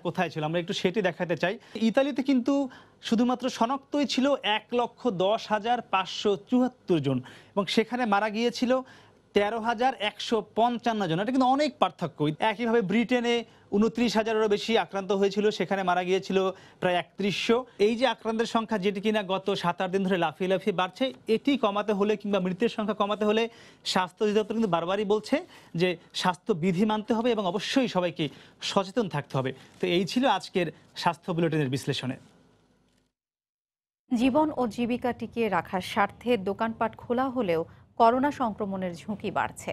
কোথায় ছিল আমরা একটু সেটি দেখাতে চাই। ইতালিতে কিন্তু শুধুমাত্র শনাক্তই ছিল 1,10,574 জন এবং সেখানে মারা গিয়েছিল 13,155 জন। এটা কিন্তু অনেক পার্থক্য। একইভাবে ব্রিটেনে 29,000-এরও বেশি আক্রান্ত হয়েছিল, সেখানে মারা গিয়েছিল প্রায় 3100। এই যে আক্রান্তের সংখ্যা যেটি কিনা গত 7-8 দিন ধরে লাফিয়ে লাফিয়ে বাড়ছে, এটি কমাতে হলে কিংবা মৃতের সংখ্যা কমাতে হলে স্বাস্থ্য অধিদপ্তর কিন্তু বারবারই বলছে যে স্বাস্থ্য বিধি মানতে হবে এবং অবশ্যই সবাইকে সচেতন থাকতে হবে। তো এই ছিল আজকের স্বাস্থ্য বুলেটিনের বিশ্লেষণে। জীবন ও জীবিকা টিকিয়ে রাখার স্বার্থে দোকানপাট খোলা হলেও করোনা সংক্রমণের ঝুঁকি বাড়ছে।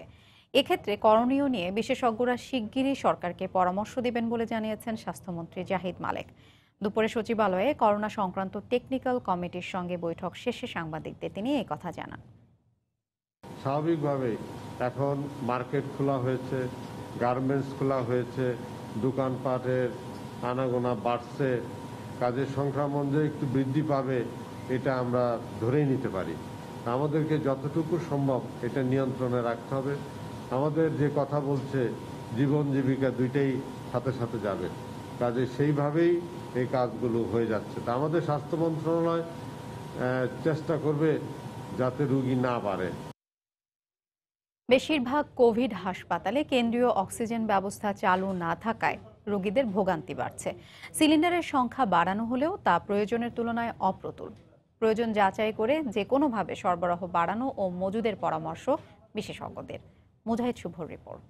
এক্ষেত্রে করণীয় নিয়ে বিশেষজ্ঞরা শিগগিরই সরকারকে পরামর্শ দেবেন বলে জানিয়েছেন স্বাস্থ্যমন্ত্রী জাহিদ মালেক। দুপুরে সচিবালয়ে করোনা সংক্রান্ত টেকনিক্যাল কমিটির সঙ্গে বৈঠক শেষে সাংবাদিকদের তিনি এই কথা জানান। স্বাভাবিকভাবেই এখন মার্কেট খোলা হয়েছে, গার্মেন্টস খোলা হয়েছে, দোকানপাটের আনাগোনা বাড়ছে, কাজের সংক্রমণ যে একটু বৃদ্ধি পাবে এটা আমরা ধরেই নিতে পারি। আমাদেরকে যতটুকু সম্ভব এটা নিয়ন্ত্রণে রাখতে হবে। আমাদের যে কথা বলছে জীবন জীবিকা দুইটাই সাথে সাথে যাবে, কাজে সেইভাবেই এই কাজগুলো হয়ে যাচ্ছে। তা আমাদের স্বাস্থ্য মন্ত্রণালয় চেষ্টা করবে যাতে রোগী না বাড়ে। বেশিরভাগ কোভিড হাসপাতালে কেন্দ্রীয় অক্সিজেন ব্যবস্থা চালু না থাকায় রোগীদের ভোগান্তি বাড়ছে। সিলিন্ডারের সংখ্যা বাড়ানো হলেও তা প্রয়োজনের তুলনায় অপ্রতুল। প্রয়োজন যাচাই করে যে কোনোভাবে সরবরাহ বাড়ানো ও মজুদের পরামর্শ বিশেষজ্ঞদের। মুজাহিদ শুভর রিপোর্ট।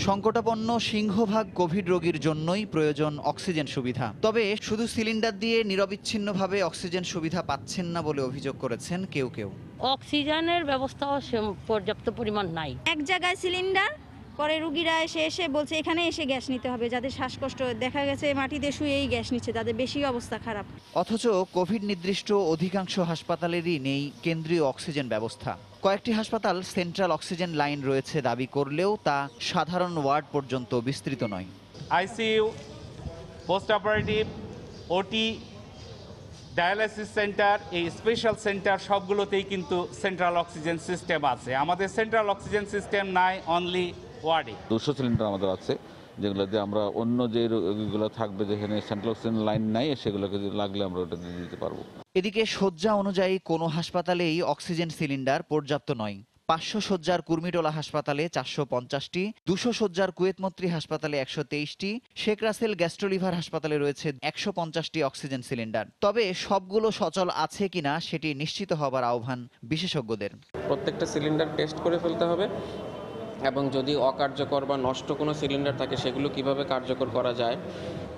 সংকটাপন্ন সিংহভাগ কোভিড রোগীর জন্যই প্রয়োজন অক্সিজেন সুবিধা। তবে শুধু সিলিন্ডার দিয়ে নিরবিচ্ছিন্নভাবে অক্সিজেন সুবিধা পাচ্ছেন না বলে অভিযোগ করেছেন কেউ কেউ। অক্সিজেনের ব্যবস্থাও পর্যাপ্ত পরিমাণ নাই। এক জায়গায় সিলিন্ডার, পরে রুগীরা এসে বলছে এখানে এসে গ্যাস নিতে হবে। যাদের শ্বাসকষ্ট, দেখা গেছে মাটিতে শুয়েই গ্যাস নিচ্ছে, তাদের বেশি অবস্থা খারাপ। অথচ কোভিড নির্দিষ্ট অধিকাংশ হাসপাতালেরই নেই কেন্দ্রীয় অক্সিজেন ব্যবস্থা। কয়েকটি হাসপাতাল সেন্ট্রাল অক্সিজেন লাইন রয়েছে দাবি করলেও তা সাধারণ ওয়ার্ড পর্যন্ত বিস্তৃত নয়। আইসিইউ, পোস্ট অপারেটিভ, ওটি, ডায়ালাইসিস সেন্টার, এই স্পেশাল সেন্টার সবগুলোতেই কিন্তু সেন্ট্রাল অক্সিজেন সিস্টেম আছে। আমাদের সেন্ট্রাল অক্সিজেন সিস্টেম নাই অনলি ওয়ার্ডে। 200 সিলিন্ডার আমাদের আছে, যেগুলোতে আমরা অন্য যে রোগীগুলো থাকবে যেখানে সেন্ট্রাল অক্সিজেন লাইন নাই সেগুলোকে লাগলে আমরা ওটা দিয়ে দিতে পারবো। এদিকে শয্যা অনুযায়ী কোনো হাসপাতালেই অক্সিজেন সিলিন্ডার পর্যাপ্ত নয়। 500 শয্যার কুর্মিটোলা হাসপাতালে 450টি, 200 শয্যার কুয়েতমৈত্রী হাসপাতালে 123টি, শেখ রাসেল গ্যাস্ট্রোলিভার হাসপাতালে রয়েছে 150টি অক্সিজেন সিলিন্ডার। তবে সবগুলো সচল আছে কিনা সেটি নিশ্চিত হবার আহ্বান বিশেষজ্ঞদের। প্রত্যেকটা সিলিন্ডার টেস্ট করে ফেলতে হবে এবং যদি অকার্যকর বা নষ্ট কোনো সিলিন্ডার থাকে সেগুলো কিভাবে কার্যকর করা যায়।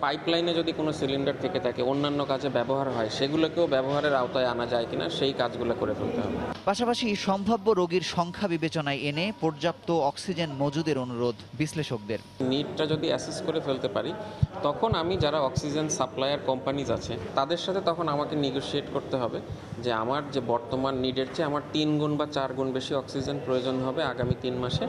পাইপলাইনে যদি কোনো সিলিন্ডার থেকে থাকে অন্যান্য কাজে ব্যবহার হয় সেগুলোকেও ব্যবহারের আওতায় আনা যায় কিনা সেই কাজগুলো করে ফেলতে হবে। পাশাপাশি সম্ভাব্য রোগীর সংখ্যা বিবেচনায় এনে পর্যাপ্ত অক্সিজেন মজুদের অনুরোধ বিশ্লেষকদের। নিডটা যদি অ্যাসেস করে ফেলতে পারি তখন আমি যারা অক্সিজেন সাপ্লায়ার কোম্পানিজ আছে তাদের সাথে তখন আমাকে নেগোশিয়েট করতে হবে যে আমার যে বর্তমান নিডের চেয়ে আমার 3 গুণ বা 4 গুণ বেশি অক্সিজেন প্রয়োজন হবে আগামী 3 মাসে।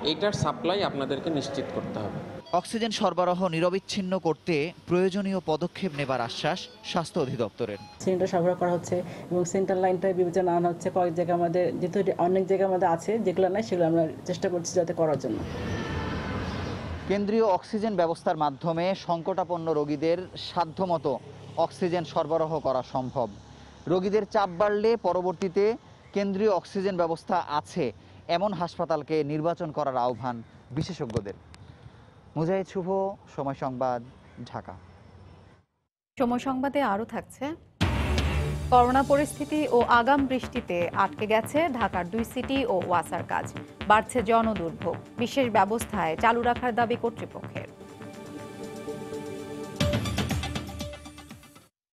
এইটার সাপ্লাই আপনাদেরকে নিশ্চিত করতে হবে। অক্সিজেন সরবরাহ নিরবিচ্ছিন্ন করতে প্রয়োজনীয় পদক্ষেপ নেবার আশ্বাস স্বাস্থ্য অধিদপ্তরের। সিলিন্ডার সরবরাহ করা হচ্ছে এবং সেন্ট্রাল লাইনটা বিবেচনা আনা হচ্ছে। কয়েক জায়গায় আমাদের যেহেতু অনেক জায়গায় আমাদের আছে, যেগুলো নাই সেগুলো আমরা চেষ্টা করছি যাতে করার জন্য। কেন্দ্রীয় অক্সিজেন ব্যবস্থার মাধ্যমে সংকটাপন্ন রোগীদের সাধ্যমতো অক্সিজেন সরবরাহ করা সম্ভব। রোগীদের চাপ বাড়লে পরবর্তীতে কেন্দ্রীয় অক্সিজেন ব্যবস্থা আছে এমন হাসপাতালকে নির্বাচন করার আহ্বান বিশেষজ্ঞদের। মুজাহিদ শুভ, সময় সংবাদ, ঢাকা। সময় সংবাদে আরও থাকছে, করোনা পরিস্থিতি ও আগাম বৃষ্টিতে আটকে গেছে ঢাকার 2 সিটি ও ওয়াসার কাজ। বাড়ছে জনদুর্ভোগ, বিশেষ ব্যবস্থায় চালু রাখার দাবি কর্তৃপক্ষের।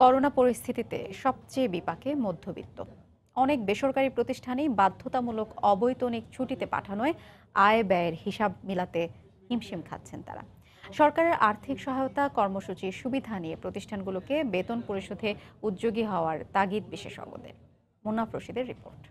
করোনা পরিস্থিতিতে সবচেয়ে বিপাকে মধ্যবিত্ত। অনেক বেসরকারি প্রতিষ্ঠানেই বাধ্যতামূলক অবৈতনিক ছুটিতে পাঠানোয় আয় ব্যয়ের হিসাব মিলাতে হিমশিম খাচ্ছেন তারা। সরকারের আর্থিক সহায়তা কর্মসূচির সুবিধা নিয়ে প্রতিষ্ঠানগুলোকে বেতন পরিশোধে উদ্যোগী হওয়ার তাগিদ বিশেষজ্ঞদের। মুন্নাফ রশিদের রিপোর্ট।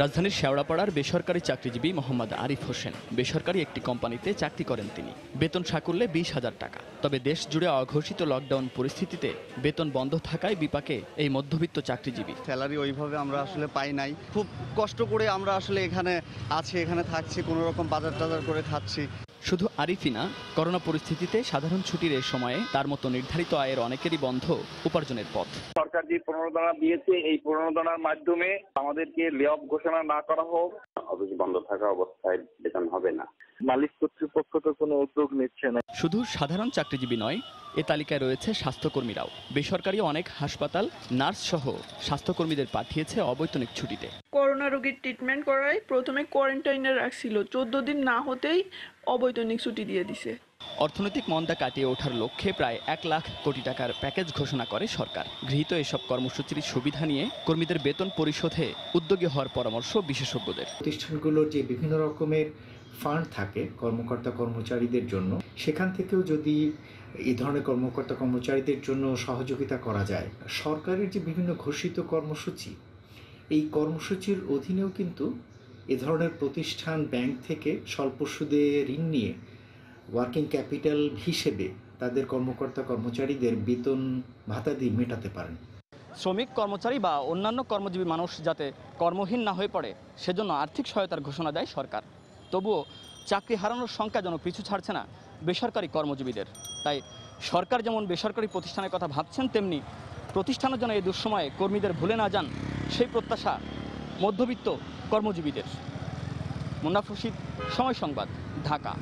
রাজধানীর শেওড়াপাড়ার বেসরকারি চাকরিজীবী মোহাম্মদ আরিফ হোসেন বেসরকারি একটি কোম্পানিতে চাকরি করেন তিনি। বেতন সাকুল্যে 20,000 টাকা। তবে দেশ জুড়ে অঘোষিত লকডাউন পরিস্থিতিতে বেতন বন্ধ থাকায় বিপাকে এই মধ্যবিত্ত চাকরিজীবী। স্যালারি ওইভাবে আমরা আসলে পাই নাই, খুব কষ্ট করে আমরা আসলে এখানে আছি, এখানে থাকছি, কোনো রকম বাজার টাজার করে খাচ্ছি। শুধু আরিফই না, করোনা পরিস্থিতিতে সাধারণ ছুটির এই সময়ে তার মতো নির্ধারিত আয়ের অনেকেরই বন্ধ উপার্জনের পথ। সরকার যে প্রণোদনা দিয়েছে এই প্রণোদনার মাধ্যমে আমাদেরকে লে অফ ঘোষণা না করা হোক, অফিস বন্ধ থাকা অবস্থায় বেতন হবে না। মালিক কর্তৃপক্ষ তো কোনো উদ্যোগ নিচ্ছে না। শুধু সাধারণ চাকরিজীবী নয়, এ তালিকায় রয়েছে স্বাস্থ্যকর্মীরাও। বেসরকারি অনেক হাসপাতাল নার্স সহ স্বাস্থ্যকর্মীদের পাঠিয়েছে অবৈতনিক ছুটিতে। করোনা রোগীর ট্রিটমেন্ট করায় প্রথমে কোয়ারেন্টাইনে রাখছিল, 14 দিন না হতেই অবৈতনিক ছুটি দিয়ে দিছে। অর্থনৈতিক মন্দা কাটিয়ে ওঠার লক্ষ্যে প্রায় 1 লাখ কোটি টাকার প্যাকেজ ঘোষণা করে সরকার। গৃহীত এসব কর্মসূচির সুবিধা নিয়ে কর্মীদের বেতন পরিশোধে উদ্যোগী হওয়ার পরামর্শ বিশেষজ্ঞদের। প্রতিষ্ঠানগুলোর যে বিভিন্ন রকমের ফান্ড থাকে কর্মকর্তা কর্মচারীদের জন্য, সেখান থেকেও যদি এই ধরনের কর্মকর্তা কর্মচারীদের জন্য সহযোগিতা করা যায়। সরকারের যে বিভিন্ন ঘোষিত কর্মসূচি, এই কর্মসূচির অধীনেও কিন্তু এ ধরনের প্রতিষ্ঠান ব্যাংক থেকে স্বল্প সুদে ঋণ নিয়ে ওয়ার্কিং ক্যাপিটাল হিসেবে তাদের কর্মকর্তা কর্মচারীদের বেতন ভাতা দিয়ে মেটাতে পারেন। শ্রমিক, কর্মচারী বা অন্যান্য কর্মজীবী মানুষ যাতে কর্মহীন না হয়ে পড়ে, সেজন্য আর্থিক সহায়তার ঘোষণা দেয় সরকার। তবুও চাকরি হারানোর সংখ্যা যেন পিছু ছাড়ছে না বেসরকারি কর্মজীবীদের। তাই সরকার যেমন বেসরকারি প্রতিষ্ঠানের কথা ভাবছেন, তেমনি প্রতিষ্ঠানও যেন এই দুঃসময়ে কর্মীদের ভুলে না যান, সেই প্রত্যাশা মধ্যবিত্ত কর্মজীবীদের। মুন্নাফ রশিদ, সময় সংবাদ, ঢাকা।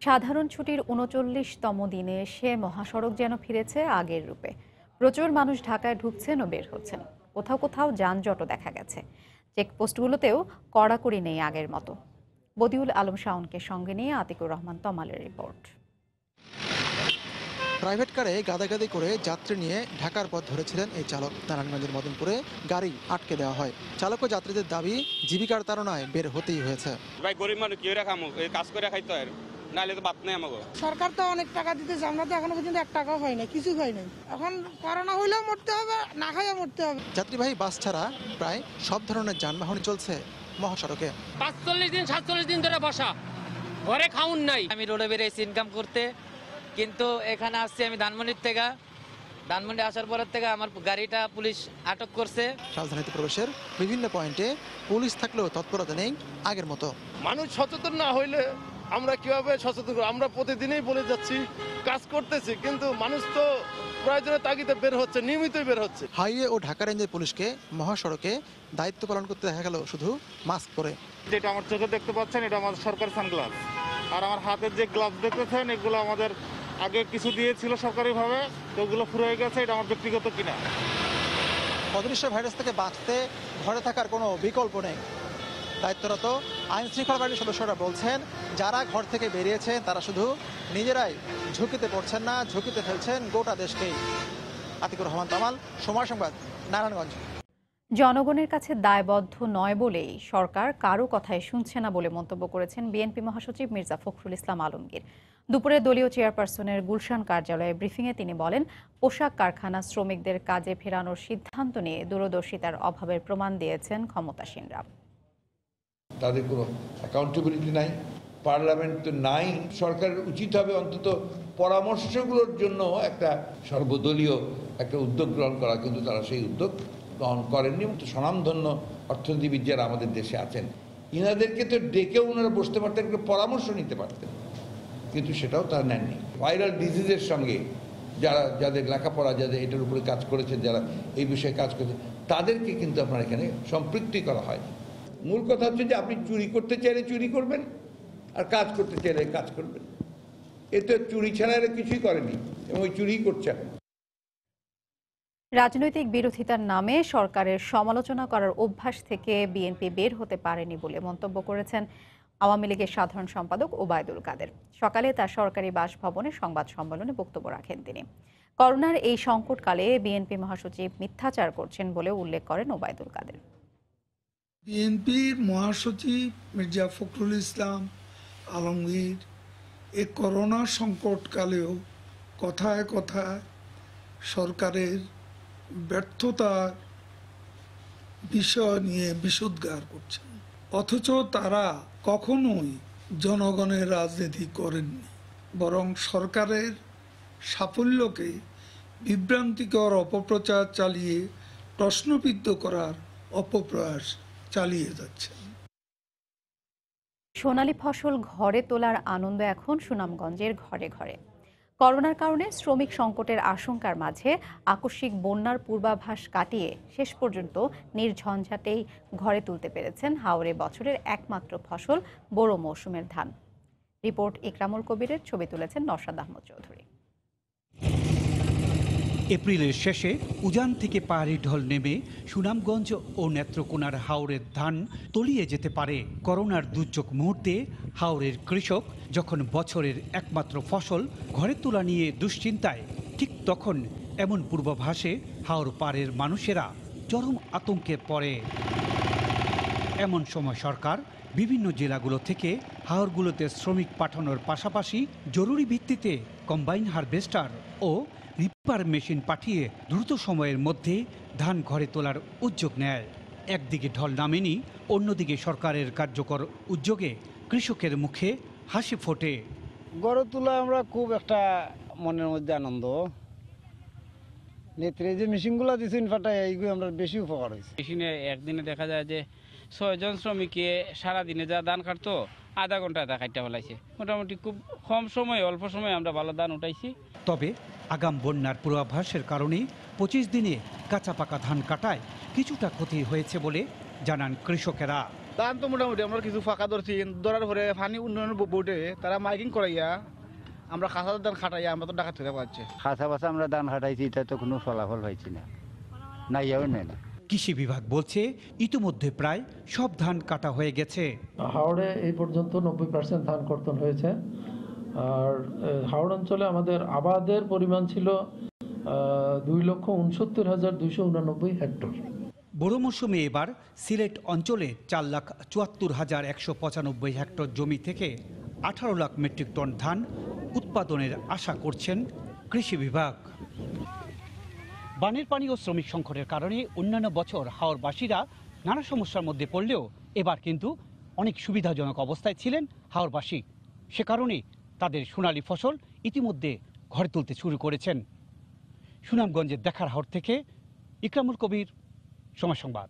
সাধারণ ছুটির ৩৯তম দিনে সে মহাসড়ক যেন ফিরেছে আগের রূপে। প্রচুর মানুষ ঢাকায় ঢুকছেন ও বের হচ্ছেন। কোথাও কোথাও যানজটও দেখা গেছে। চেকপোস্টগুলোতেও কড়াকড়ি নেই আগের মতো। বদিউল আলম শাওনকে সঙ্গে নিয়ে আতিকুর রহমান তমালের রিপোর্ট। প্রাইভেট কারে গাদাগাদি করে যাত্রী নিয়ে ঢাকার পথ ধরেছিলেন এই চালক। নারায়ণগঞ্জের মদনপুরে গাড়ি আটকে দেওয়া হয়। চালক ও যাত্রীদের দাবি, জীবিকার তাড়নায় বের হতেই হয়েছে। ভাই গরিব মানুষ কি করে খামো, এই কাজ করে খাইতে হয়, নাহলে তো বাদ নেই আমাকে। সরকার তো অনেক টাকা দিতেছে, আমরা তো এখনো পর্যন্ত 1 টাকাও হয় না, কিছু হয় নাই। এখন করোনা হইলেও মরতে হবে, না খাইয়া মরতে হবে। যাত্রীবাহী বাস ছাড়া প্রায় সব ধরনের যানবাহন চলছে মহাসড়কে। 45 দিন 47 দিন ধরে বসা, ঘরে খাউন নাই। আমি রোডে বেরিয়েছি ইনকাম করতে, কিন্তু এখানে আসছি আমি ধানমন্ডির থেকে। ধানমন্ডি আসার পরের থেকে আমার গাড়িটা পুলিশ আটক করছে। রাজধানীতে প্রবেশের বিভিন্ন পয়েন্টে পুলিশ থাকলেও তৎপরতা নেই আগের মতো। মানুষ সচেতন না হইলে আমরা কিভাবে সচেতন করব? আমরা প্রতিদিনই বলে যাচ্ছি, কাজ করতেছি, কিন্তু মানুষ তো প্রয়োজনের তাগিদে বের হচ্ছে, নিয়মিতই বের হচ্ছে। হাইওয়ে ও ঢাকা রেঞ্জের পুলিশকে মহাসড়কে দায়িত্ব পালন করতে দেখা গেল শুধু মাস্ক পরে। যেটা আমার চোখে দেখতে পাচ্ছেন, এটা আমাদের সরকারি সানগ্লাস। আর আমার হাতের যে গ্লাভস দেখতেছেন, এগুলো আমাদের আগে কিছু দিয়েছিল সরকারিভাবে, তো ওগুলো ফুরিয়ে গেছে। এটা আমার ব্যক্তিগত কিনা। অদৃশ্য ভাইরাস থেকে বাঁচতে ঘরে থাকার কোনো বিকল্প নেই। দায়িত্বরত আইন শৃঙ্খলা বাহিনীর সদস্যরা বলছেন, যারা ঘর থেকে বেরিয়েছেন তারা শুধু নিজেরাই ঝুঁকিতে পড়ছেন না, ঝুঁকিতে ফেলছেন গোটা দেশকেই। আতিকুর রহমান তামাল, সময় সংবাদ, নারায়ণগঞ্জ। জনগণের কাছে দায়বদ্ধ নয় বলেই সরকার কারো কথায় শুনছে না বলে মন্তব্য করেছেন বিএনপি মহাসচিব মির্জা ফখরুল ইসলাম আলমগীর। দুপুরে দলীয় চেয়ারপারসনের গুলশান কার্যালয়ে ব্রিফিংয়ে তিনি বলেন, পোশাক কারখানা শ্রমিকদের কাজে ফেরানোর সিদ্ধান্ত নিয়ে দূরদর্শিতার অভাবের প্রমাণ দিয়েছেন ক্ষমতাসীনরা। তাদের কোনো অ্যাকাউন্টেবিলিটি নাই, পার্লামেন্ট তো নাই। সরকারের উচিত হবে অন্তত পরামর্শগুলোর জন্য একটা সর্বদলীয় একটা উদ্যোগ গ্রহণ করা, কিন্তু তারা সেই উদ্যোগ গ্রহণ করেননি। স্বনামধন্য অর্থনীতিবিদ যারা আমাদের দেশে আছেন, ইনাদেরকে তো ডেকেও ওনারা বসতে পারতেন, একটা পরামর্শ নিতে পারতেন, কিন্তু সেটাও তারা নেননি। ভাইরাল ডিজিজের সঙ্গে যাদের লেখাপড়া, যাদের এটার উপরে কাজ করেছেন, যারা এই বিষয়ে কাজ করেছেন, তাদেরকে কিন্তু আপনার এখানে সম্পৃক্তি করা হয়। মূল কথা হচ্ছে যে আপনি চুরি করতে চাইলে চুরি করবেন, আর কাজ করতে চাইলে কাজ করবেন। এতে চুরি ছাড়া এরা কিছুই করেনি, এবং ওই চুরিই করছে। রাজনৈতিক বিরোধিতার নামে সরকারের সমালোচনা করার অভ্যাস থেকে বিএনপি বের হতে পারেনি বলে মন্তব্য করেছেন আওয়ামী লীগের সাধারণ সম্পাদক ওবায়দুল কাদের। সকালে তার সরকারি বাসভবনে সংবাদ সম্মেলনে বক্তব্য রাখেন তিনি। করোনার এই সংকটকালে বিএনপি মহাসচিব মিথ্যাচার করছেন বলে উল্লেখ করেন ওবায়দুল কাদের। বিএনপির মহাসচিব মির্জা ফখরুল ইসলাম আলমগীর এই করোনা সংকটকালেও কথায় কথায় সরকারের ব্যর্থতার বিষয় নিয়ে বিষোদ্গার করছেন, অথচ তারা কখনোই জনগণের রাজনীতি করেননি, বরং সরকারের সাফল্যকে বিভ্রান্তিকর অপপ্রচার চালিয়ে প্রশ্নবিদ্ধ করার অপপ্রয়াস চালিয়ে যাচ্ছেন। সোনালী ফসল ঘরে তোলার আনন্দ এখন সুনামগঞ্জের ঘরে ঘরে। করোনার কারণে শ্রমিক সংকটের আশঙ্কার মাঝে আকস্মিক বন্যার পূর্বাভাস কাটিয়ে শেষ পর্যন্ত নির্ঝঞ্ঝাটেই ঘরে তুলতে পেরেছেন হাওরে বছরের একমাত্র ফসল বোরো মৌসুমের ধান। রিপোর্ট ইকরামুল কবিরের, ছবি তুলেছেন নওশাদ আহমদ চৌধুরী। এপ্রিলের শেষে উজান থেকে পাহাড়ি ঢল নেমে সুনামগঞ্জ ও নেত্রকোনার হাওরের ধান তলিয়ে যেতে পারে। করোনার দুর্যোগ মুহূর্তে হাওরের কৃষক যখন বছরের একমাত্র ফসল ঘরে তোলা নিয়ে দুশ্চিন্তায়, ঠিক তখন এমন পূর্বাভাসে হাওর পাড়ের মানুষেরা চরম আতঙ্কে পড়ে। এমন সময় সরকার বিভিন্ন জেলাগুলো থেকে হাওরগুলোতে শ্রমিক পাঠানোর পাশাপাশি জরুরি ভিত্তিতে কম্বাইন হারভেস্টার ও রিপার মেশিন পাঠিয়ে দ্রুত সময়ের মধ্যে ধান ঘরে তোলার উদ্যোগ নেয়। একদিকে ঢল নামেনি, অন্যদিকে সরকারের কার্যকর উদ্যোগে কৃষকের মুখে হাসি ফোটে। ঘরে তোলা আমরা খুব একটা মনের মধ্যে আনন্দ। নেত্রে যে মেশিনগুলো দিচ্ছে ইনফাটাই এইগুলো আমরা বেশি উপকার হয়েছে। মেশিনে একদিনে দেখা যায় যে 6 জন শ্রমিকে সারাদিনে যা ধান কাটতো আধা ঘন্টা কাটতে ফেলাইছে। মোটামুটি খুব কম সময়ে, অল্প সময়ে আমরা ভালো ধান উঠাইছি। তবে আগাম বন্যার পূর্বাভাসের কারণে 25 দিনে কাঁচা পাকা ধান কাটায় কিছুটা ক্ষতি হয়েছে বলে জানান কৃষকেরা। ধান তো মোটামুটি আমরা কিছু ফাঁকা ধরছি, ধরার পরে পানি উন্নয়ন বোর্ডে তারা মাইকিং করাইয়া আমরা খাসা ধান খাটাইয়া আমরা তো ডাকাত থেকে পাচ্ছি। খাসা বাসা আমরা ধান খাটাইছি, এটা তো কোনো ফলাফল হয়েছি না, নাইয়াও নেই না। কৃষি বিভাগ বলছে ইতিমধ্যে প্রায় সব ধান কাটা হয়ে গেছে। হাওড়ে এই পর্যন্ত 90% ধান কর্তন হয়েছে। আর হাওড় অঞ্চলে আমাদের আবাদের পরিমাণ ছিল 2,69,289 হেক্টর। বোরো মৌসুমে এবার সিলেট অঞ্চলে 4,74,195 হেক্টর জমি থেকে 18 লাখ মেট্রিক টন ধান উৎপাদনের আশা করছেন কৃষি বিভাগ। বানের পানি ও শ্রমিক সংকটের কারণে অন্যান্য বছর হাওরবাসীরা নানা সমস্যার মধ্যে পড়লেও এবার কিন্তু অনেক সুবিধাজনক অবস্থায় ছিলেন হাওরবাসী। সে কারণে তাদের সোনালী ফসল ইতিমধ্যে ঘরে তুলতে শুরু করেছেন। সুনামগঞ্জের দেখার হাওর থেকে ইকরামুল কবির, সময় সংবাদ।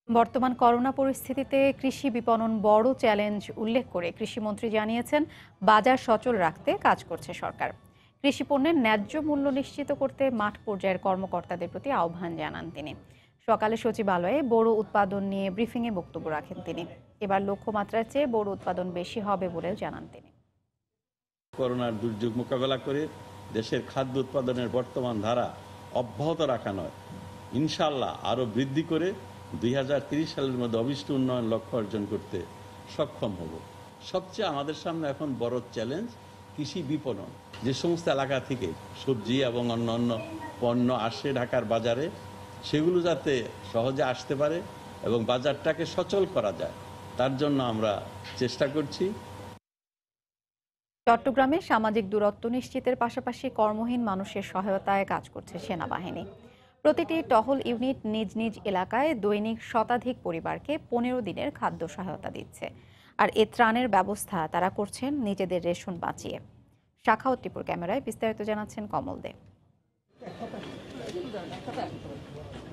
বর্তমান করোনা পরিস্থিতিতে কৃষি বিপণন বড় চ্যালেঞ্জ উল্লেখ করে কৃষিমন্ত্রী জানিয়েছেন, বাজার সচল রাখতে কাজ করছে সরকার। কৃষি পণ্যের ন্যায্য মূল্য নিশ্চিত করতে মাঠ পর্যায়ের কর্মকর্তাদের প্রতি আহ্বান জানান তিনি। সকালে সচিবালয়ে বোরো উৎপাদন নিয়ে ব্রিফিংয়ে বক্তব্য রাখেন তিনি। এবার লক্ষ্যমাত্রার চেয়ে বোরো উৎপাদন বেশি হবে বলেও জানান তিনি। করোনার দুর্যোগ মোকাবেলা করে দেশের খাদ্য উৎপাদনের বর্তমান ধারা অব্যাহত রাখা নয়, ইনশাআল্লাহ আরও বৃদ্ধি করে 2030 সালের মধ্যে অভিষ্ট উন্নয়ন লক্ষ্য অর্জন করতে সক্ষম হব। সবচেয়ে আমাদের সামনে এখন বড় চ্যালেঞ্জ কৃষি বিপণন। যে সমস্ত এলাকা থেকে সবজি এবং অন্যান্য পণ্য আসে ঢাকার বাজারে, সেগুলো যাতে সহজে আসতে পারে এবং বাজারটাকে সচল করা যায়, তার জন্য আমরা চেষ্টা করছি। চট্টগ্রামে সামাজিক দূরত্ব নিশ্চিতের পাশাপাশি কর্মহীন মানুষের সহায়তায় কাজ করছে সেনাবাহিনী। প্রতিটি টহল ইউনিট নিজ নিজ এলাকায় দৈনিক শতাধিক পরিবারকে 15 দিনের খাদ্য সহায়তা দিচ্ছে। আর এ ত্রাণের ব্যবস্থা তারা করছেন নিজেদের রেশন বাঁচিয়ে। শাখাওয়াত টিপুর ক্যামেরায় বিস্তারিত জানাচ্ছেন কমল দে।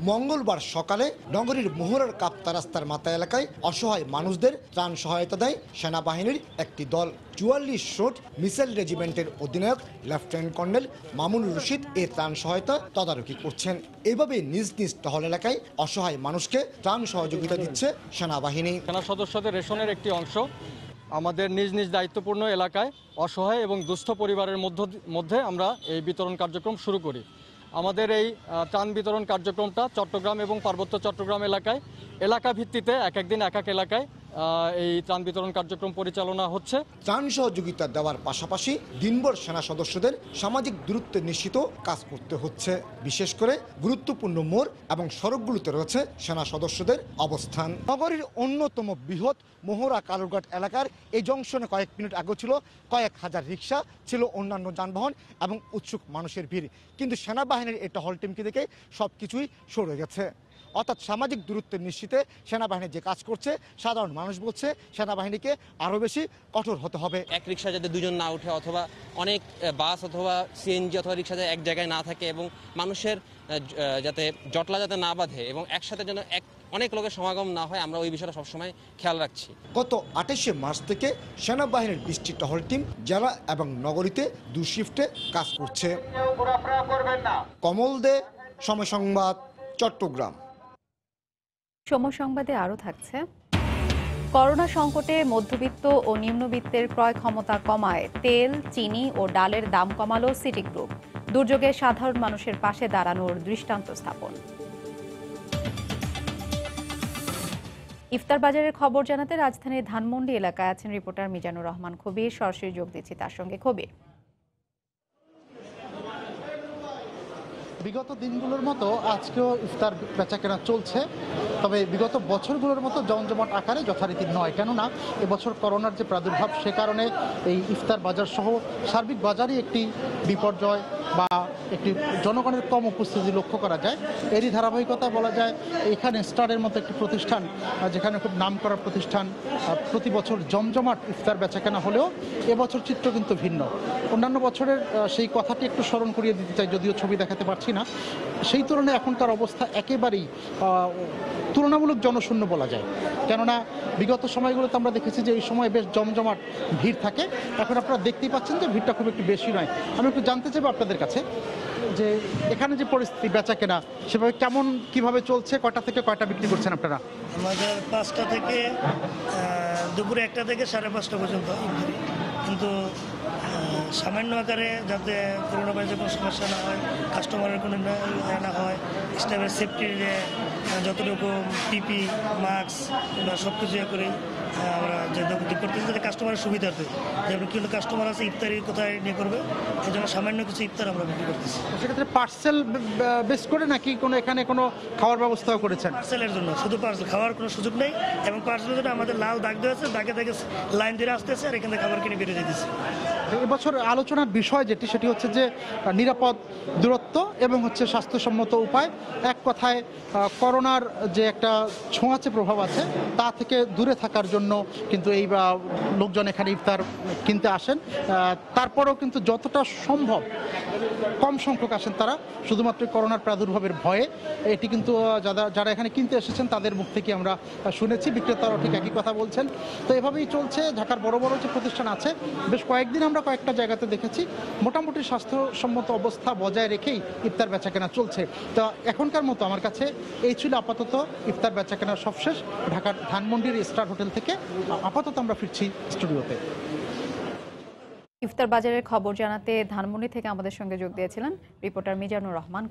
মঙ্গলবার সকালে নগরীর মোহরার কাপ্তা রাস্তার মাথা এলাকায় অসহায় মানুষদের ত্রাণ সহায়তা দেয় সেনাবাহিনীর একটি দল। 44 শট মিসাইল রেজিমেন্টের অধিনায়ক লেফটেন্যান্ট কর্নেল মামুনুর রশিদ এ ত্রাণ সহায়তা তদারকি করছেন। এভাবে নিজ নিজ টহল এলাকায় অসহায় মানুষকে ত্রাণ সহযোগিতা দিচ্ছে সেনাবাহিনী। সেনা সদস্যদের রেশনের একটি অংশ আমাদের নিজ নিজ দায়িত্বপূর্ণ এলাকায় অসহায় এবং দুস্থ পরিবারের মধ্যে আমরা এই বিতরণ কার্যক্রম শুরু করি। আমাদের এই ত্রাণ বিতরণ কার্যক্রমটা চট্টগ্রাম এবং পার্বত্য চট্টগ্রাম এলাকায় এলাকা ভিত্তিতে এক একদিন এক এক এলাকায় এই ত্রাণ বিতরণ কার্যক্রম পরিচালনা হচ্ছে। ত্রাণ সহযোগিতা দেওয়ার পাশাপাশি দিনভর সেনা সদস্যদের সামাজিক দূরত্ব নিশ্চিত কাজ করতে হচ্ছে। বিশেষ করে গুরুত্বপূর্ণ মোড় এবং সড়কগুলোতে রয়েছে সেনা সদস্যদের অবস্থান। নগরীর অন্যতম বৃহৎ মোহরা কালুরঘাট এলাকার এই জংশনে কয়েক মিনিট আগে ছিল কয়েক হাজার রিক্সা, ছিল অন্যান্য যানবাহন এবং উৎসুক মানুষের ভিড়। কিন্তু সেনাবাহিনীর এই টহল টিমকে দেখে সবকিছুই সরে গেছে। অর্থাৎ সামাজিক দূরত্ব নিশ্চিতে সেনাবাহিনী যে কাজ করছে, সাধারণ মানুষ বলছে সেনাবাহিনীকে আরও বেশি কঠোর হতে হবে। এক রিক্সা যাতে দুজন না উঠে, অথবা অনেক বাস অথবা সিএনজি অথবা রিক্সা এক জায়গায় না থাকে এবং মানুষের যাতে জটলা যাতে না বাঁধে এবং একসাথে যেন অনেক লোকের সমাগম না হয়, আমরা ওই বিষয়টা সবসময় খেয়াল রাখছি। গত 28শে মার্চ থেকে সেনাবাহিনীর 20টি টহল টিম জেলা এবং নগরীতে 2 শিফটে কাজ করছে। কমল দে, সময় সংবাদ, চট্টগ্রাম। সময় সংবাদে আরও থাকছে, করোনা সংকটে মধ্যবিত্ত ও নিম্নবিত্তের ক্রয় ক্ষমতা কমায় তেল, চিনি ও ডালের দাম কমালো সিটি গ্রুপ। দুর্যোগে সাধারণ মানুষের পাশে দাঁড়ানোর দৃষ্টান্ত স্থাপন। ইফতার বাজারের খবর জানাতে রাজধানীর ধানমন্ডি এলাকায় আছেন রিপোর্টার মিজানুর রহমান কবির। সরাসরি যোগ দিচ্ছি তার সঙ্গে। কবির, বিগত দিনগুলোর মতো আজকেও ইফতার বেচাকেনা চলছে, তবে বিগত বছরগুলোর মতো জমজমাট আকারে যথারীতি নয়। কেননা এবছর করোনার যে প্রাদুর্ভাব, সে কারণে এই ইফতার বাজার সহ সার্বিক বাজারই একটি বিপর্যয় বা একটি জনগণের কম উপস্থিতি লক্ষ্য করা যায়। এরই ধারাবাহিকতা বলা যায় এখানে স্টারের মতো একটি প্রতিষ্ঠান, যেখানে খুব নামকরা প্রতিষ্ঠান, প্রতি বছর জমজমাট ইফতার বেচাকেনা হলেও এবছর চিত্র কিন্তু ভিন্ন। অন্যান্য বছরের সেই কথাটি একটু স্মরণ করিয়ে দিতে চাই, যদিও ছবি দেখাতে পারছি না। সেই তুলনায় এখনকার অবস্থা একেবারেই তুলনামূলক জনশূন্য বলা যায়। কেননা বিগত সময়গুলোতে আমরা দেখেছি যে এই সময় বেশ জমজমাট ভিড় থাকে। এখন আপনারা দেখতেই পাচ্ছেন যে ভিড়টা খুব একটু বেশি নয়। আমি একটু জানতে চাইবো আপনাদের কাছে যে এখানে যে পরিস্থিতি বেচা কেনা সেভাবে কেমন, কিভাবে চলছে, কয়টা থেকে কয়টা বিক্রি করছেন আপনারা? আমাদের 5টা থেকে দুপুরে 1টা থেকে 5:30 পর্যন্ত, কিন্তু সামান্য আকারে যাতে করোনা ভাইরাসের কোনো সমস্যা না হয়, কাস্টমারের কোনো না হয়, স্টাফের সেফটির যতটুকু পিপি, মাস্ক বা সব কিছু করে আমরা যে করতেছি যাতে কাস্টমারের সুবিধার্থে, যেমন কিন্তু কাস্টমার আছে ইফতারি কোথায় নিয়ে করবে, এই জন্য সামান্য কিছু ইফতার আমরা বিক্রি করতেছি। সেক্ষেত্রে পার্সেল বেস করে নাকি কোনো এখানে কোনো খাওয়ার ব্যবস্থাও করেছেন? পার্সেলের জন্য, শুধু পার্সেল, খাওয়ার কোনো সুযোগ নেই। এবং পার্সেলের জন্য আমাদের লাল দাগ দেওয়া আছে, দাগে দাগে লাইন দিয়ে আসতেছে আর এখান থেকে খাবার কিনে বেরিয়ে যেতেছি। এবছর আলোচনার বিষয় যেটি, সেটি হচ্ছে যে নিরাপদ দূরত্ব এবং হচ্ছে স্বাস্থ্যসম্মত উপায়। এক কথায় করোনার যে একটা ছোঁয়াচে প্রভাব আছে তা থেকে দূরে থাকার জন্য কিন্তু এই লোকজন এখানে ইফতার কিনতে আসেন। তারপরেও কিন্তু যতটা সম্ভব কম সংখ্যক আসেন তারা, শুধুমাত্র করোনার প্রাদুর্ভাবের ভয়ে। এটি কিন্তু যারা এখানে কিনতে এসেছেন তাদের মুখ থেকে আমরা শুনেছি, বিক্রেতারাও ঠিক একই কথা বলছেন। তো এভাবেই চলছে। ঢাকার বড় বড় যে প্রতিষ্ঠান আছে, বেশ কয়েকদিন আমরা কয়েকটা জায়গাতে দেখেছি মোটামুটি স্বাস্থ্যসম্মত অবস্থা বজায় রেখেই ইফতার বেচাকেনা চলছে। তো এখনকার মতো আমার কাছে এই ছিল আপাতত ইফতার বেচাকেনার সবশেষ। ঢাকার ধানমন্ডির স্টার হোটেল থেকে আপাতত আমরা ফিরছি স্টুডিওতে। ইফতার বাজারের খবর জানাতে ধানমন্ডি থেকে আমাদের সঙ্গে যোগ দিয়েছিলেন রিপোর্টার মিজানুর রহমান।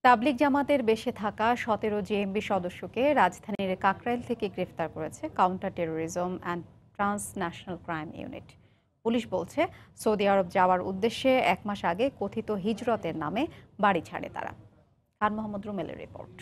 তাবলিগ জামাতের বেশে থাকা 17 জেএমবি সদস্যকে রাজধানীর কাকরাইল থেকে গ্রেফতার করেছে counter terrorism and transnational crime unit. Police বলছে সৌদি আরব যাওয়ার উদ্দেশ্যে 1 মাস আগে কথিত হিজরতের নামে বাড়ি ছাড়ে তারা। খান মোহাম্মদ রুমেলের রিপোর্ট।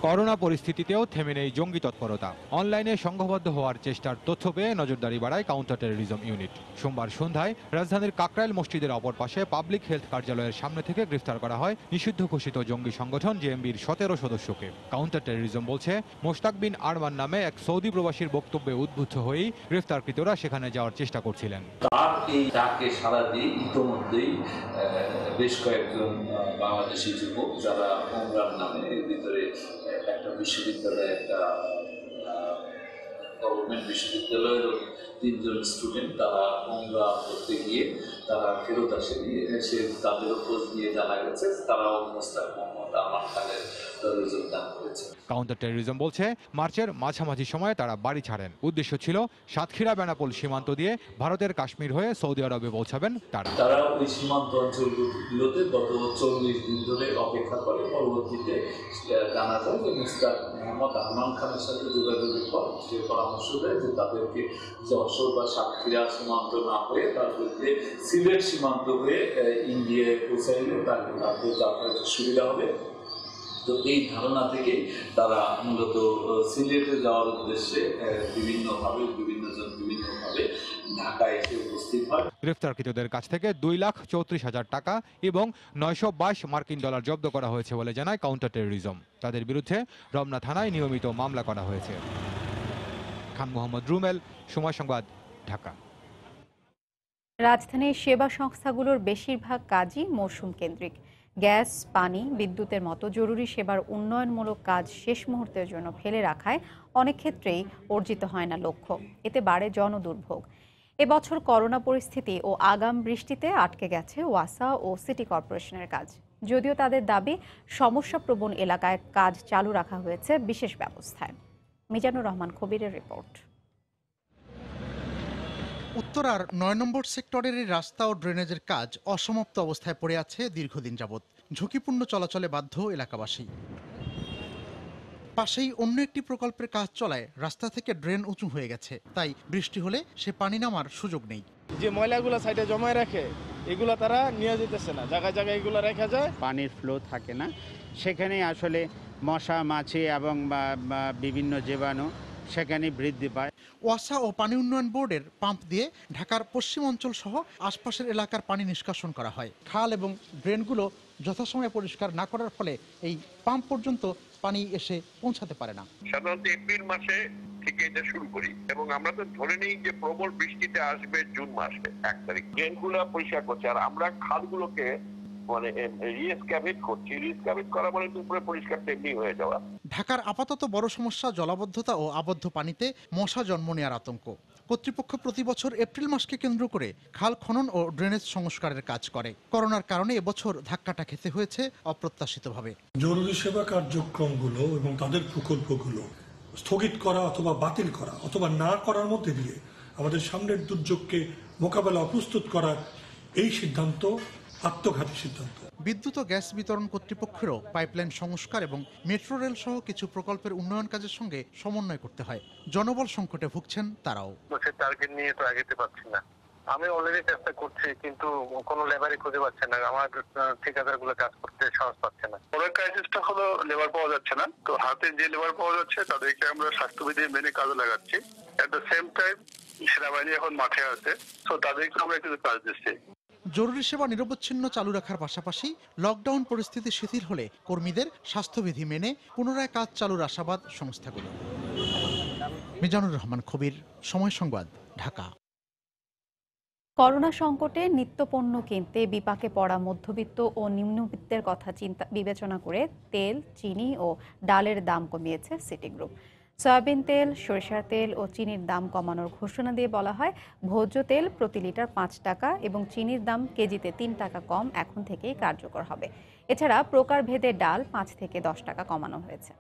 করোনা পরিস্থিতিতেও থেমে নেই জঙ্গি তৎপরতা। অনলাইনে সংঘবদ্ধ হওয়ার চেষ্টার তথ্য পেয়ে নজরদারি বাড়ায় কাউন্টার টেরোরিজম ইউনিট। সোমবার সন্ধ্যায় রাজধানীর কাকরাইল মসজিদের অপর পাশে পাবলিক হেলথ কার্যালয়ের সামনে থেকে গ্রেফতার করা হয় নিষিদ্ধ ঘোষিত জঙ্গি সংগঠন জেএমবির 17 সদস্যকে। কাউন্টার টেরোরিজম বলছে মোশতাক বিন আরমান নামে এক সৌদি প্রবাসীর বক্তব্যে উদ্বুদ্ধ হয়েই গ্রেফতারকৃতরা সেখানে যাওয়ার চেষ্টা করছিলেন। তার এই ডাকে সাড়া দিয়ে ইতোমধ্যেই বেশ কয়েকজন বাংলাদেশি যুবক যারা ওমরার নামে এর ভিতরে একটা বিশ্ববিদ্যালয়ে, একটা গভর্নমেন্ট বিশ্ববিদ্যালয়ের 3 জন স্টুডেন্ট, তারা ওমরা করতে গিয়ে তারা ফেরত আসেনি। এসে তাদেরও খোঁজ নিয়ে জানা গেছে তারাও মোশতাক মোহাম্মদ আরমান খানের যোগদান করেছে। কাউন্টার টেরোরিজম বলছে মার্চের মাঝামাঝি সময়ে তারা বাড়ি ছাড়েন। উদ্দেশ্য ছিল সাতক্ষীরা বেনাপোল সীমান্ত দিয়ে ভারতের কাশ্মীর হয়ে সৌদি আরবে পৌঁছাবেন তারা ওই সীমান্ত অঞ্চলগুলোতে গত 40 দিন ধরে অপেক্ষা করে। পরবর্তীতে জানা যায় যে মোশতাক মোহাম্মদ আরমান খানের সাথে যোগাযোগের পর যে পরামর্শ দেয় যে তাদেরকে যশোর বা সাতক্ষীরা সীমান্ত না হয়ে তাদেরকে সিলেট সীমান্ত হয়ে ইন্ডিয়ায় পৌঁছাইলে তাদের যাতায়াতের সুবিধা হবে। তো এই ধারণা থেকে তারা মূলত সিলেটে যাওয়ার উদ্দেশ্যে বিভিন্নভাবে ঢাকায় এসে উপস্থিত হয়। গ্রেফতারকৃতদের কাছ থেকে 2,34,000 টাকা এবং 922 মার্কিন ডলার জব্দ করা হয়েছে বলে জানায় কাউন্টার টেরোরিজম। তাদের বিরুদ্ধে রমনা থানায় নিয়মিত মামলা করা হয়েছে। খান মোহাম্মদ রুমেল, সময় সংবাদ, ঢাকা। রাজধানীর সেবা সংস্থাগুলোর বেশিরভাগ কাজই মৌসুম কেন্দ্রিক। গ্যাস, পানি, বিদ্যুতের মতো জরুরি সেবার উন্নয়নমূলক কাজ শেষ মুহূর্তের জন্য ফেলে রাখায় অনেক ক্ষেত্রেই অর্জিত হয় না লক্ষ্য। এতে বাড়ে জনদুর্ভোগ। এবছর করোনা পরিস্থিতি ও আগাম বৃষ্টিতে আটকে গেছে ওয়াসা ও সিটি কর্পোরেশনের কাজ। যদিও তাদের দাবি, সমস্যাপ্রবণ এলাকায় কাজ চালু রাখা হয়েছে বিশেষ ব্যবস্থায়। মিজানুর রহমান কবিরের রিপোর্ট। উত্তরার ৯ নম্বর সেক্টরের রাস্তা ও ড্রেনেজের কাজ অসমাপ্ত অবস্থায় পড়ে আছে দীর্ঘদিন যাবৎ। ঝুঁকিপূর্ণ চলাচলে বাধ্য এলাকাবাসী। পাশেই অন্য একটি প্রকল্পের কাজ চলায় রাস্তা থেকে ড্রেন উঁচু হয়ে গেছে, তাই বৃষ্টি হলে সে পানি নামার সুযোগ নেই। যে ময়লাগুলো সাইডে জমায় রাখে এগুলো তারা নিয়ে যেতেছে না, জায়গায় জায়গায় এগুলো রেখা যায়। পানির ফ্লো থাকে না, সেখানে আসলে মশা, মাছি এবং বিভিন্ন জীবাণু সেখানে বৃদ্ধি পায়। ওয়াসা ও পানি উন্নয়ন বোর্ডের পাম্প দিয়ে ঢাকার পশ্চিম অঞ্চল সহ আশপাশের এলাকার পানি নিষ্কাশন করা হয়। খাল এবং ড্রেনগুলো যথাসময়ে পরিষ্কার না করার ফলে এই পাম্প পর্যন্ত পানি এসে পৌঁছাতে পারে না। সাধারণত এপ্রিল মাসে থেকে এটা শুরু করি এবং আমরা তো ধরে নিই যে প্রবল বৃষ্টিতে আসবে জুন মাসে 1 তারিখ। ড্রেনগুলো পরিষ্কার করছে আর আমরা খালগুলোকে মানে রিএসক্যাভেট করছি। রিএসক্যাভেট করা মানে উপরে পরিষ্কার তেমনি হয়ে যাওয়া। ঢাকার আপাতত বড় সমস্যা জলাবদ্ধতা ও আবদ্ধ পানিতে মশা জন্ম নেওয়ার আতঙ্ক। কর্তৃপক্ষ প্রতি বছর এপ্রিল মাসকে কেন্দ্র করে খাল খনন ও ড্রেনেজ সংস্কারের কাজ করে। করোনার কারণে এবছর ধাক্কাটা খেতে হয়েছে অপ্রত্যাশিতভাবে। জরুরি সেবা কার্যক্রমগুলো এবং তাদের প্রকল্পগুলো স্থগিত করা অথবা বাতিল করা অথবা না করার মধ্যে দিয়ে আমাদের সামনের দুর্যোগকে মোকাবেলা প্রস্তুত করার এই সিদ্ধান্ত আত্মঘাতী সিদ্ধান্ত। বিদ্যুৎ ও গ্যাস বিতরণ কর্তৃপক্ষেরও পাইপলাইন সংস্কার এবং মেট্রো রেল সহ কিছু প্রকল্পের উন্নয়ন কাজের সঙ্গে সমন্বয় করতে হয়। জনবল সংকটে ভুগছেন তারাও। টার্গেট নিয়ে তো আগাতে পারছি না। আমি অলরেডি চেষ্টা করছি কিন্তু কোনো লেবারই খুঁজে পাচ্ছে না। আমার ঠিকাদারগুলো কাজ করতে সাহস পাচ্ছে না। পরের ক্রাইসিসটা হলো লেবার পাওয়া যাচ্ছে না। তো হাতে যে লেবার পাওয়া যাচ্ছে তাদেরকে আমরা স্বাস্থ্যবিধি মেনে কাজে লাগাচ্ছি। এট দ্য সেম টাইম সেনাবাহিনী এখন মাঠে আছে, তো তাদেরকে আমরা কিছু কাজ দিচ্ছি। জরুরি সেবা নিরবচ্ছিন্ন চালু রাখার পাশাপাশি লকডাউন পরিস্থিতি শিথিল হলে কর্মীদের স্বাস্থ্যবিধি মেনে পুনরায় কাজ চালুর আশাবাদ সংস্থাগুলো। মিজানুর রহমান কবির, সময় সংবাদ, ঢাকা। করোনা সংকটে নিত্যপণ্য কিনতে বিপাকে পড়া মধ্যবিত্ত ও নিম্নবিত্তের কথা বিবেচনা করে তেল, চিনি ও ডালের দাম কমিয়েছে সিটি গ্রুপ। সয়াবিন তেল, সরিষার তেল ও চিনির দাম কমানোর ঘোষণা দিয়ে বলা হয়, ভোজ্য তেল প্রতি লিটার 5 টাকা এবং চিনির দাম কেজিতে 3 টাকা কম এখন থেকেই কার্যকর হবে। এছাড়া প্রকারভেদে ডাল 5 থেকে 10 টাকা কমানো হয়েছে।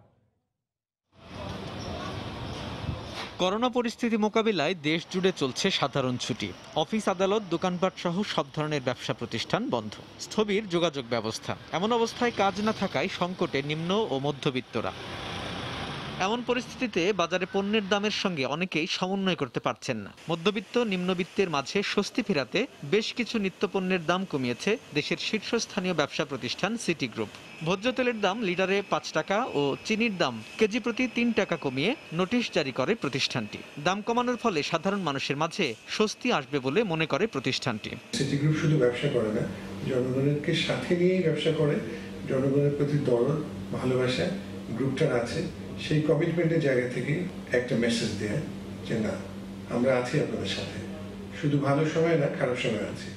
করোনা পরিস্থিতি মোকাবিলায় দেশ জুড়ে চলছে সাধারণ ছুটি। অফিস, আদালত, দোকানপাট সহ সব ধরনের ব্যবসা প্রতিষ্ঠান বন্ধ। স্থবির যোগাযোগ ব্যবস্থা। এমন অবস্থায় কাজ না থাকায় সংকটে নিম্ন ও মধ্যবিত্তরা। এমন পরিস্থিতিতে বাজারে পণ্যের দামের সঙ্গে অনেকেই সমন্বয় করতে পারছেন না। মধ্যবিত্ত নিম্নবিত্তের মাঝে স্বস্তি ফেরাতে বেশ কিছু নিত্যপণ্যের দাম কমিয়েছে দেশের শীর্ষস্থানীয় ব্যবসা প্রতিষ্ঠান সিটি গ্রুপ। ভোজ্য তেলের দাম লিটারে 5 টাকা ও চিনির দাম কেজি প্রতি 3 টাকা কমিয়ে নোটিশ জারি করে প্রতিষ্ঠানটি। দাম কমানোর ফলে সাধারণ মানুষের মাঝে স্বস্তি আসবে বলে মনে করে প্রতিষ্ঠানটি। সিটি গ্রুপ শুধু ব্যবসা করে না, জনগণকে সাথে নিয়েই ব্যবসা করে। জনগণের প্রতি দরদ, ভালোবাসা গ্রুপটার আছে। সেই কমিটমেন্টের জায়গা থেকে একটা মেসেজ দেয় যে না, আমরা আছি আপনাদের সাথে, শুধু ভালো সময় না, খারাপ সময় আছি।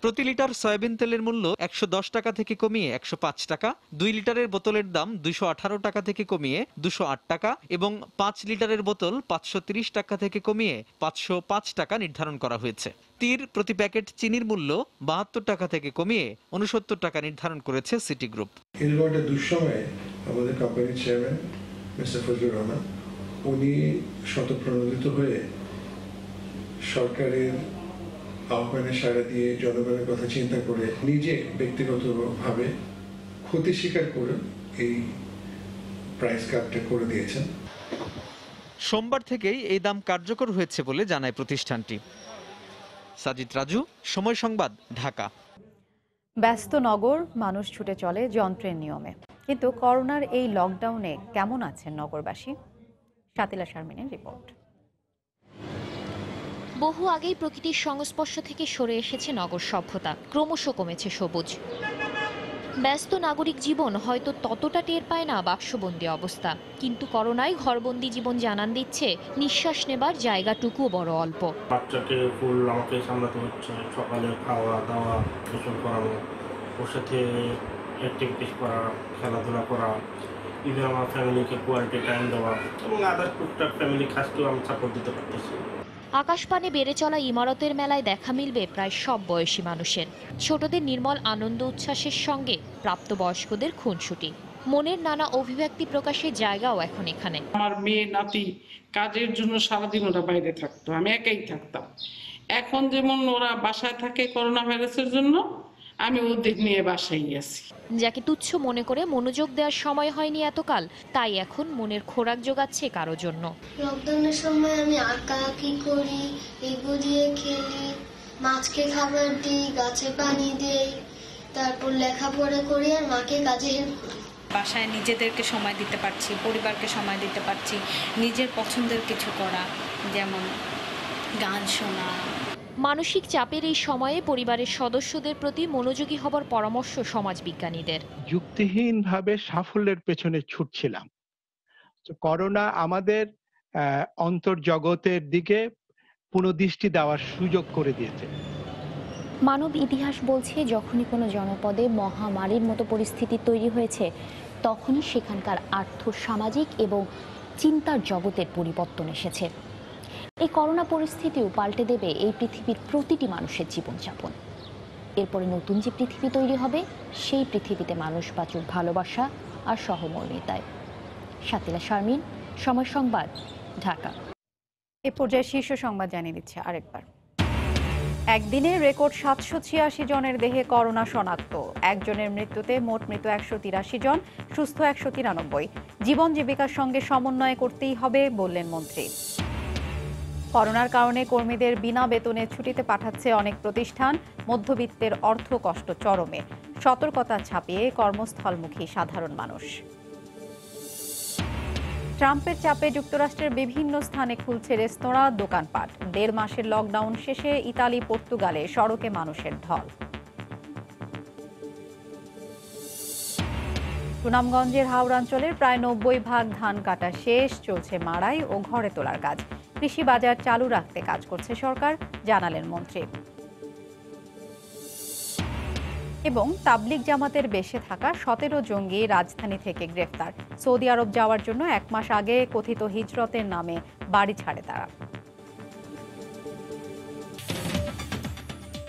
প্রতি লিটার সয়াবিন তেলের মূল্য 110 টাকা থেকে কমিয়ে 105 টাকা, 2 লিটারের বোতলের দাম 218 টাকা থেকে কমিয়ে 208 টাকা এবং 5 লিটারের বোতল 530 টাকা থেকে কমিয়ে 505 টাকা নির্ধারণ করা হয়েছে। তীর প্রতি প্যাকেট চিনির মূল্য 72 টাকা থেকে কমিয়ে 69 টাকা নির্ধারণ করেছে সিটি গ্রুপ। এরকম একটা দুঃসময়ে আমাদের কোম্পানির চেয়ারম্যান মিস্টার ফজলুর রহমান, উনি স্বতঃপ্রণোদিত হয়ে সরকারের আহ্বানে সাড়া দিয়ে জনগণের কথা চিন্তা করে নিজে ব্যক্তিগতভাবে ক্ষতি স্বীকার করে এই প্রাইস কাটটা করে দিয়েছেন। সোমবার থেকেই এই দাম কার্যকর হয়েছে বলে জানায় প্রতিষ্ঠানটি। সাজিদ রাজু, সময় সংবাদ, ঢাকা। ব্যস্ত নগর, মানুষ ছুটে চলে যন্ত্রের নিয়মে। কিন্তু করোনার এই লকডাউনে কেমন আছেন নগরবাসী? শাতিলা শারমিনের রিপোর্ট। বহু আগেই প্রকৃতির সংস্পর্শ থেকে সরে এসেছে নগর সভ্যতা, ক্রমশ কমেছে সবুজ। ব্যস্ত নাগরিক জীবন হয়তো ততটা টের পায় না বাক্সবন্দি অবস্থা, কিন্তু করোনায় ঘরবন্দি জীবন জানান দিচ্ছে নিঃশ্বাস নেবার জায়গাটুকু বড় অল্প। বাচ্চাকে ফুল আমাকে সামলাতে হচ্ছে, সকালে খাওয়া দাওয়া গোসল করানো, ওর সাথে অ্যাক্টিভিটিস করা, খেলাধুলা করা, ইভেন আমার ফ্যামিলিকে কোয়ালিটি টাইম দেওয়া এবং আদার টুকটাক ফ্যামিলি কাজকেও আমি সাপোর্ট দিতে পারতেছি। আকাশপানে বেড়ে চলা ইমারতের মেলায় দেখা মিলবে প্রায় সব বয়সী মানুষের। ছোটদের নির্মল আনন্দ উচ্ছ্বাসের সঙ্গে প্রাপ্তবয়স্কদের খুনসুটি। মনের নানা অভিব্যক্তি প্রকাশের জায়গাও এখন এখানে। আমার মেয়ে নাতি কাজের জন্য সারাদিন ওরা বাইরে থাকতো, আমি একাই থাকতাম। এখন যেমন ওরা বাসায় থাকে করোনা ভাইরাসের জন্য, আমি ওদের নিয়ে বাসায় আছি। যাকে তুচ্ছ মনে করে মনোযোগ দেওয়ার সময় হয়নি এতকাল, তাই এখন মনের খোরাক জোগাচ্ছে কারো জন্য। লকডাউনের সময় আমি আঁকাআঁকি করি, এগো দিয়ে খেলি, মাছকে খাবার দিই, গাছে পানি দেই, তারপর লেখাপড়া করি আর মাকে কাজে হেল্প করি। বাসায় নিজেদেরকে সময় দিতে পারছি, পরিবারকে সময় দিতে পারছি, নিজের পছন্দের কিছু করা, যেমন গান শোনা। মানসিক চাপের এই সময়ে পরিবারের সদস্যদের প্রতি মনোযোগী হবার পরামর্শ সমাজবিজ্ঞানীদের। যুক্তিহীনভাবে সাফল্যের পেছনে ছুটছিলাম। করোনা আমাদের অন্তর্জগতের দিকে পুনঃদৃষ্টি দেওয়ার সুযোগ করে দিয়েছে। মানব ইতিহাস বলছে, যখনই কোনো জনপদে মহামারীর মতো পরিস্থিতি তৈরি হয়েছে, তখনই সেখানকার আর্থসামাজিক এবং চিন্তার জগতের পরিবর্তন এসেছে। এই করোনা পরিস্থিতিও পাল্টে দেবে এই পৃথিবীর প্রতিটি মানুষের জীবনযাপন। এরপরে নতুন যে পৃথিবী তৈরি হবে, সেই পৃথিবীতে মানুষ বাঁচুক ভালোবাসা আর সহমর্মিতায়। শাতিলা শারমিন, সময় সংবাদ, ঢাকা। এ পর্যায়ে শীর্ষ সংবাদ জানিয়ে দিচ্ছে আরেকবার। একদিনে রেকর্ড 786 জনের দেহে করোনা শনাক্ত। একজনের মৃত্যুতে মোট মৃত 183 জন, সুস্থ 193। জীবন জীবিকার সঙ্গে সমন্বয় করতেই হবে বললেন মন্ত্রী। করোনার কারণে কর্মীদের বিনা বেতনে ছুটিতে পাঠাচ্ছে অনেক প্রতিষ্ঠান। মধ্যবিত্তের অর্থ কষ্ট চরমে। সতর্কতা ছাপিয়ে কর্মস্থলমুখী সাধারণ মানুষ। ট্রাম্পের চাপে যুক্তরাষ্ট্রের বিভিন্ন স্থানে খুলছে রেস্তোরাঁ, দোকানপাট। 1.5 মাসের লকডাউন শেষে ইতালি, পর্তুগালে সড়কে মানুষের ঢল। সুনামগঞ্জের হাওড়াঞ্চলের প্রায় 90% ধান কাটা শেষ, চলছে মাড়াই ও ঘরে তোলার কাজ। কৃষি বাজার চালু রাখতে কাজ করছে সরকার, জানালেন মন্ত্রী। এবং তাবলিগ জামাতের বেশে থাকা 17 জঙ্গি রাজধানী থেকে গ্রেফতার। সৌদি আরব যাওয়ার জন্য 1 মাস আগে কথিত হিজরতের নামে বাড়ি ছাড়ে তারা।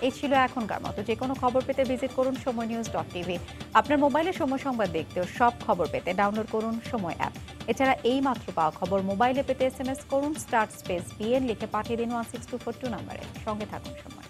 এই ছিল এখনকার মতো। যে কোনো খবর পেতে ভিজিট করুন সময়নিউজ.tv। আপনার মোবাইলে সময় সংবাদ দেখতেও সব খবর পেতে ডাউনলোড করুন সময় অ্যাপ। এছাড়া এই মাত্র পাওয়া খবর মোবাইলে পেতে SMS করুন *BN লিখে পাঠিয়ে দিন 16242 নম্বরে। সঙ্গে থাকুন সময়।